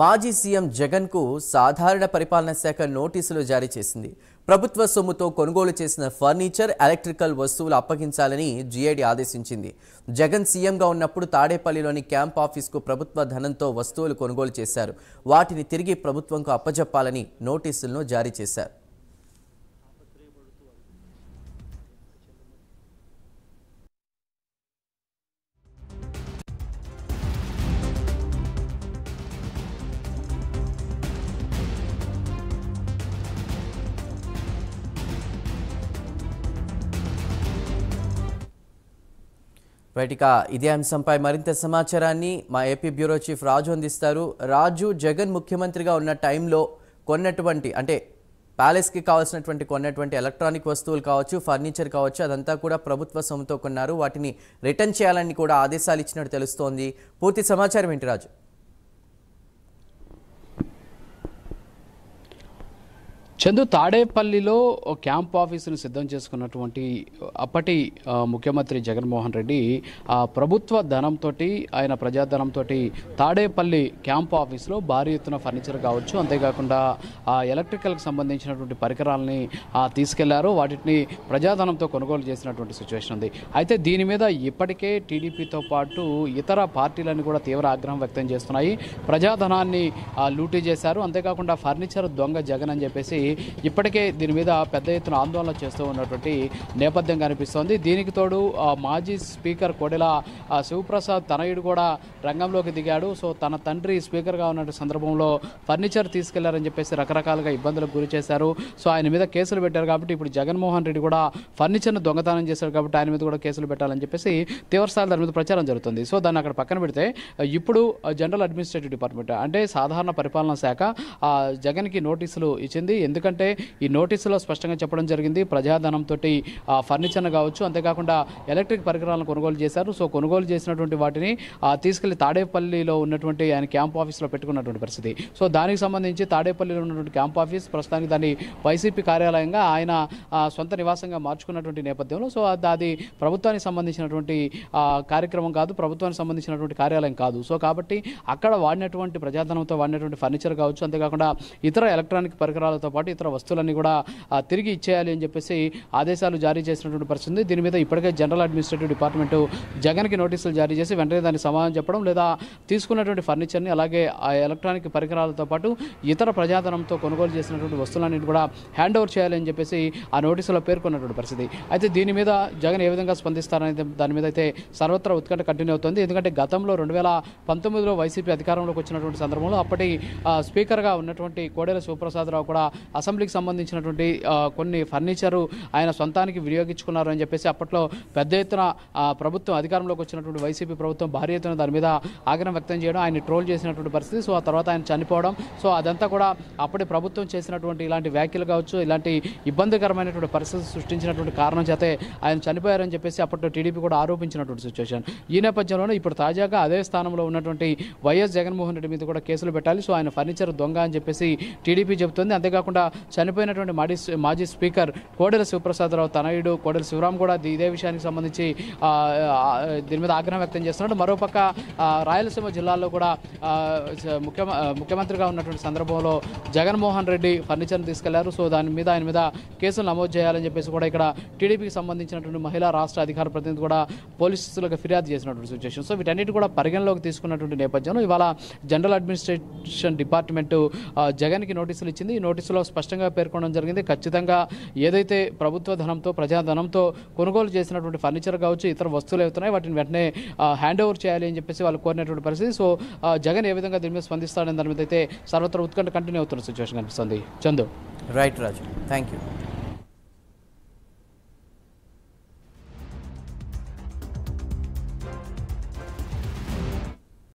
మాజీ సీఎం జగన్కు సాధారణ పరిపాలనా శాఖ నోటీసులు జారీ చేసింది. ప్రభుత్వ సొమ్ముతో కొనుగోలు చేసిన ఫర్నిచర్, ఎలక్ట్రికల్ వస్తువులు అప్పగించాలని జీఐడీ ఆదేశించింది. జగన్ సీఎంగా ఉన్నప్పుడు తాడేపల్లిలోని క్యాంప్ ఆఫీస్కు ప్రభుత్వ ధనంతో వస్తువులు కొనుగోలు చేశారు. వాటిని తిరిగి ప్రభుత్వంకు అప్పజెప్పాలని నోటీసులను జారీ చేశారు. రైట్గా ఇదే అంశంపై మరింత సమాచారాన్ని మా ఏపీ బ్యూరో చీఫ్ రాజు అందిస్తారు. రాజు, జగన్ ముఖ్యమంత్రిగా ఉన్న టైంలో కొన్నటువంటి ప్యాలెస్కి కొన్నటువంటి ఎలక్ట్రానిక్ వస్తువులు కావచ్చు, ఫర్నిచర్ కావచ్చు, అదంతా కూడా ప్రభుత్వ సొమ్ముతో కొన్నారు. వాటిని రిటర్న్ చేయాలని కూడా ఆదేశాలు ఇచ్చినట్టు తెలుస్తోంది. పూర్తి సమాచారం ఏంటి రాజు? చందు, తాడేపల్లిలో క్యాంప్ ఆఫీసును సిద్ధం చేసుకున్నటువంటి అప్పటి ముఖ్యమంత్రి జగన్మోహన్ రెడ్డి ప్రభుత్వ ధనంతో, ఆయన ప్రజాధనంతో తాడేపల్లి క్యాంప్ ఆఫీసులో భారీ ఎత్తున ఫర్నిచర్ కావచ్చు, అంతేకాకుండా ఎలక్ట్రికల్కి సంబంధించినటువంటి పరికరాలని తీసుకెళ్లారు. వాటిని ప్రజాధనంతో కొనుగోలు చేసినటువంటి సిచ్యువేషన్ ఉంది. అయితే దీని మీద ఇప్పటికే టీడీపీతో పాటు ఇతర పార్టీలను కూడా తీవ్ర ఆగ్రహం వ్యక్తం చేస్తున్నాయి. ప్రజాధనాన్ని లూటీ చేశారు, అంతేకాకుండా ఫర్నిచర్ దొంగ జగన్ అని చెప్పేసి ఇప్పటికే దీని మీద పెద్ద ఎత్తున ఆందోళన చేస్తూ ఉన్నటువంటి నేపథ్యం కనిపిస్తోంది. దీనికి తోడు మాజీ స్పీకర్ కోడెల శివప్రసాద్ తనయుడు కూడా రంగంలోకి దిగాడు. సో తన తండ్రి స్పీకర్గా ఉన్న సందర్భంలో ఫర్నిచర్ తీసుకెళ్లారని చెప్పేసి రకరకాలుగా ఇబ్బందులకు గురి చేశారు. సో ఆయన మీద కేసులు పెట్టారు. కాబట్టి ఇప్పుడు జగన్మోహన్ రెడ్డి కూడా ఫర్నిచర్ను దొంగతనం చేశారు కాబట్టి ఆయన మీద కూడా కేసులు పెట్టాలని చెప్పేసి తీవ్రస్థాయిలో దాని మీద ప్రచారం జరుగుతుంది. సో దాన్ని అక్కడ పక్కన పెడితే ఇప్పుడు జనరల్ అడ్మినిస్ట్రేటివ్ డిపార్ట్మెంట్ అంటే సాధారణ పరిపాలనా శాఖ జగన్కి నోటీసులు ఇచ్చింది. ఎందుకంటే ఈ నోటీసులో స్పష్టంగా చెప్పడం జరిగింది, ప్రజాధనంతో ఫర్నిచర్ను కావచ్చు, అంతేకాకుండా ఎలక్ట్రిక్ పరికరాలను కొనుగోలు చేశారు. సో కొనుగోలు చేసినటువంటి వాటిని తీసుకెళ్లి తాడేపల్లిలో ఉన్నటువంటి ఆయన క్యాంప్ ఆఫీస్లో పెట్టుకున్నటువంటి పరిస్థితి. సో దానికి సంబంధించి తాడేపల్లిలో ఉన్నటువంటి క్యాంప్ ఆఫీస్ ప్రస్తుతానికి దాన్ని వైసీపీ కార్యాలయంగా ఆయన సొంత నివాసంగా మార్చుకున్నటువంటి నేపథ్యంలో సో అది ప్రభుత్వానికి సంబంధించినటువంటి కార్యక్రమం కాదు, ప్రభుత్వానికి సంబంధించినటువంటి కార్యాలయం కాదు. సో కాబట్టి అక్కడ వాడినటువంటి ప్రజాధనంతో వాడినటువంటి ఫర్నిచర్ కావచ్చు, అంతేకాకుండా ఇతర ఎలక్ట్రానిక్ పరికరాలతో పాటు ఇతర వస్తువులన్నీ కూడా తిరిగి ఇచ్చేయాలి అని చెప్పేసి ఆదేశాలు జారీ చేసినటువంటి పరిస్థితి. దీని మీద ఇప్పటికే జనరల్ అడ్మినిస్ట్రేటివ్ డిపార్ట్మెంట్ జగన్కి నోటీసులు జారీ చేసి వెంటనే దాన్ని సమాధానం చెప్పడం, లేదా తీసుకున్నటువంటి ఫర్నిచర్ని అలాగే ఆ ఎలక్ట్రానిక్ పరికరాలతో పాటు ఇతర ప్రజాధనంతో కొనుగోలు చేసినటువంటి వస్తువులన్నింటి కూడా హ్యాండ్ ఓవర్ చేయాలని చెప్పేసి ఆ నోటీసులో పేర్కొన్నటువంటి పరిస్థితి. అయితే దీని మీద జగన్ ఏ విధంగా స్పందిస్తారనేది దాని మీద అయితే సర్వత్రా ఉత్కంఠ కంటిన్యూ అవుతుంది. ఎందుకంటే గతంలో 2019లో వైసీపీ అధికారంలోకి వచ్చినటువంటి సందర్భంలో అప్పటి స్పీకర్గా ఉన్నటువంటి కోడెల శివప్రసాదరావు కూడా అసెంబ్లీకి సంబంధించినటువంటి కొన్ని ఫర్నిచరు ఆయన సొంతానికి వినియోగించుకున్నారు అని చెప్పేసి అప్పట్లో పెద్ద ఎత్తున ప్రభుత్వం అధికారంలోకి వచ్చినటువంటి వైసీపీ ప్రభుత్వం భారీ ఎత్తున దాని మీద ఆగ్రహం వ్యక్తం చేయడం, ఆయన ట్రోల్ చేసినటువంటి పరిస్థితి. సో ఆ తర్వాత ఆయన చనిపోవడం, సో అదంతా కూడా అప్పటి ప్రభుత్వం చేసినటువంటి ఇలాంటి వ్యాఖ్యలు కావచ్చు, ఇలాంటి ఇబ్బందికరమైనటువంటి పరిస్థితి సృష్టించినటువంటి కారణం చేతే ఆయన చనిపోయారని చెప్పేసి అప్పట్లో టీడీపీ కూడా ఆరోపించినటువంటి సిచ్యువేషన్. ఈ నేపథ్యంలోనే ఇప్పుడు తాజాగా అదే స్థానంలో ఉన్నటువంటి వైఎస్ జగన్మోహన్ రెడ్డి మీద కూడా కేసులు పెట్టాలి. సో ఆయన ఫర్నిచర్ దొంగ అని చెప్పేసి టీడీపీ చెబుతుంది. అంతేకాకుండా చనిపోయినటువంటి మాజీ స్పీకర్ కోడెల శివప్రసాదరావు తనయుడు కోడెల శివరాం కూడా ఇదే విషయానికి సంబంధించి దీని మీద ఆగ్రహం వ్యక్తం చేస్తున్నాడు. మరోపక్క రాయలసీమ జిల్లాలో కూడా ముఖ్యమంత్రిగా ఉన్నటువంటి సందర్భంలో జగన్మోహన్ రెడ్డి ఫర్నిచర్ని తీసుకెళ్లారు. సో దాని మీద ఆయన మీద కేసులు నమోదు చేయాలని చెప్పేసి కూడా ఇక్కడ టీడీపీకి సంబంధించినటువంటి మహిళా రాష్ట్ర అధికార ప్రతినిధి కూడా పోలీసులకు ఫిర్యాదు చేసినటువంటి సిచ్యువేషన్. సో వీటన్నిటి కూడా పరిగణలోకి తీసుకున్నటువంటి నేపథ్యంలో ఇవాళ జనరల్ అడ్మినిస్ట్రేషన్ డిపార్ట్మెంట్ జగన్కి నోటీసులు ఇచ్చింది. ఈ నోటీసులో స్పష్టంగా పేర్కొనడం జరిగింది, ఖచ్చితంగా ఏదైతే ప్రభుత్వ ధనంతో ప్రజాధనంతో కొనుగోలు చేసినటువంటి ఫర్నిచర్ కావచ్చు, ఇతర వస్తువులు అవుతున్నాయి వాటిని వెంటనే హ్యాండ్ ఓవర్ చేయాలి అని చెప్పేసి వాళ్ళు కోరినటువంటి పరిస్థితి. సో జగన్ ఏ విధంగా దీని మీద స్పందిస్తాడని దాని మీద అయితే సర్వత్రా ఉత్కంఠ కంటిన్యూ అవుతున్న సిచ్యువేషన్ కనిపిస్తుంది. Chandu. Right Raju, thank you.